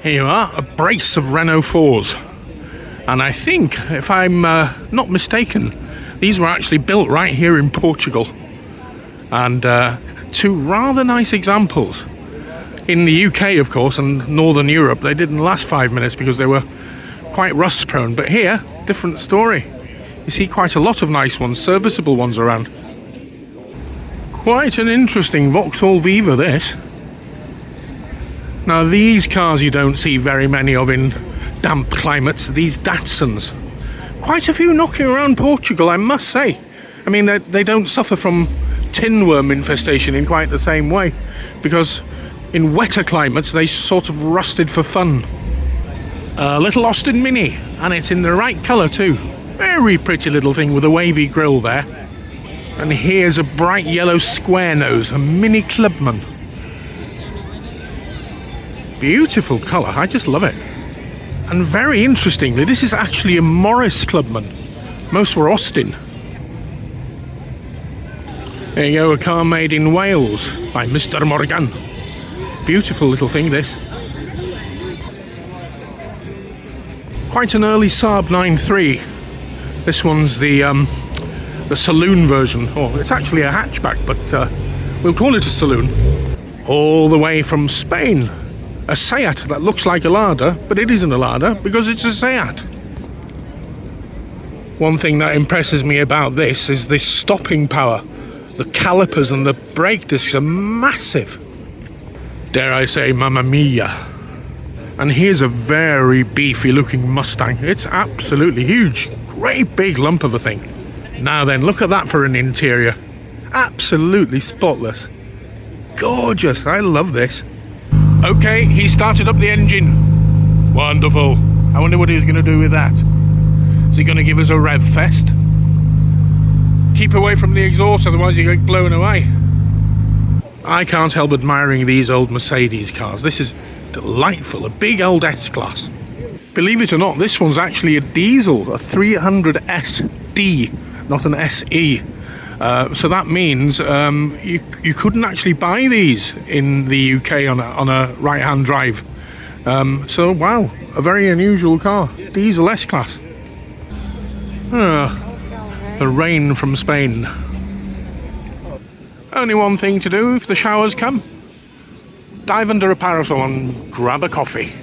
Here you are, a brace of Renault 4s. And I think, if I'm not mistaken, these were actually built right here in Portugal. And two rather nice examples. In the UK, of course, and Northern Europe, they didn't last 5 minutes because they were quite rust prone. But here, different story. You see quite a lot of nice ones, serviceable ones around. Quite an interesting Vauxhall Viva, this. Now, these cars you don't see very many of in damp climates, these Datsuns. Quite a few knocking around Portugal, I must say. I mean, they don't suffer from tin worm infestation in quite the same way, because in wetter climates they sort of rusted for fun. A little Austin Mini, and it's in the right colour too. Very pretty little thing with a wavy grille there. And here's a bright yellow square nose, a Mini Clubman. Beautiful colour, I just love it. And very interestingly, this is actually a Morris Clubman. Most were Austin. There you go, a car made in Wales by Mr. Morgan. Beautiful little thing, this. Quite an early Saab 9.3. This one's the saloon version. Oh, it's actually a hatchback, but we'll call it a saloon. All the way from Spain. A Seat that looks like a Lada, but it isn't a Lada because it's a Seat. One thing that impresses me about this is this stopping power. The calipers and the brake discs are massive. Dare I say, mamma mia. And here's a very beefy looking Mustang. It's absolutely huge. Great big lump of a thing. Now then, look at that for an interior. Absolutely spotless. Gorgeous, I love this. Okay, he started up the engine. Wonderful. I wonder what he's going to do with that. Is he going to give us a rev fest? Keep away from the exhaust, otherwise you get blown away. I can't help admiring these old Mercedes cars. This is delightful, a big old S-Class. Believe it or not, this one's actually a diesel, a 300SD, not an SE. So that means you couldn't actually buy these in the UK on a right-hand drive. So wow, a very unusual car, diesel S-Class. The rain from Spain. Only one thing to do if the showers come. Dive under a parasol and grab a coffee.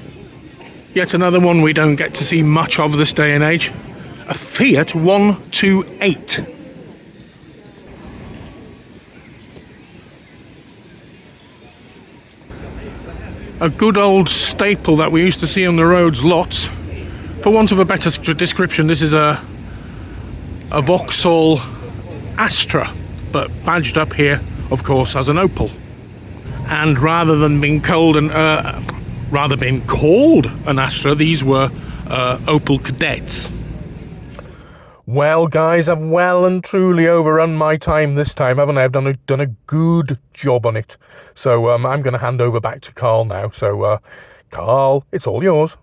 Yet another one we don't get to see much of this day and age. A Fiat 128. A good old staple that we used to see on the roads lots. For want of a better description, this is a Vauxhall Astra, but badged up here, of course, as an Opel. And rather than being called an Astra, these were Opel Cadets. Well, guys, I've well and truly overrun my time this time, haven't I? I've done a good job on it. So I'm going to hand over back to Carl now. So, Carl, it's all yours.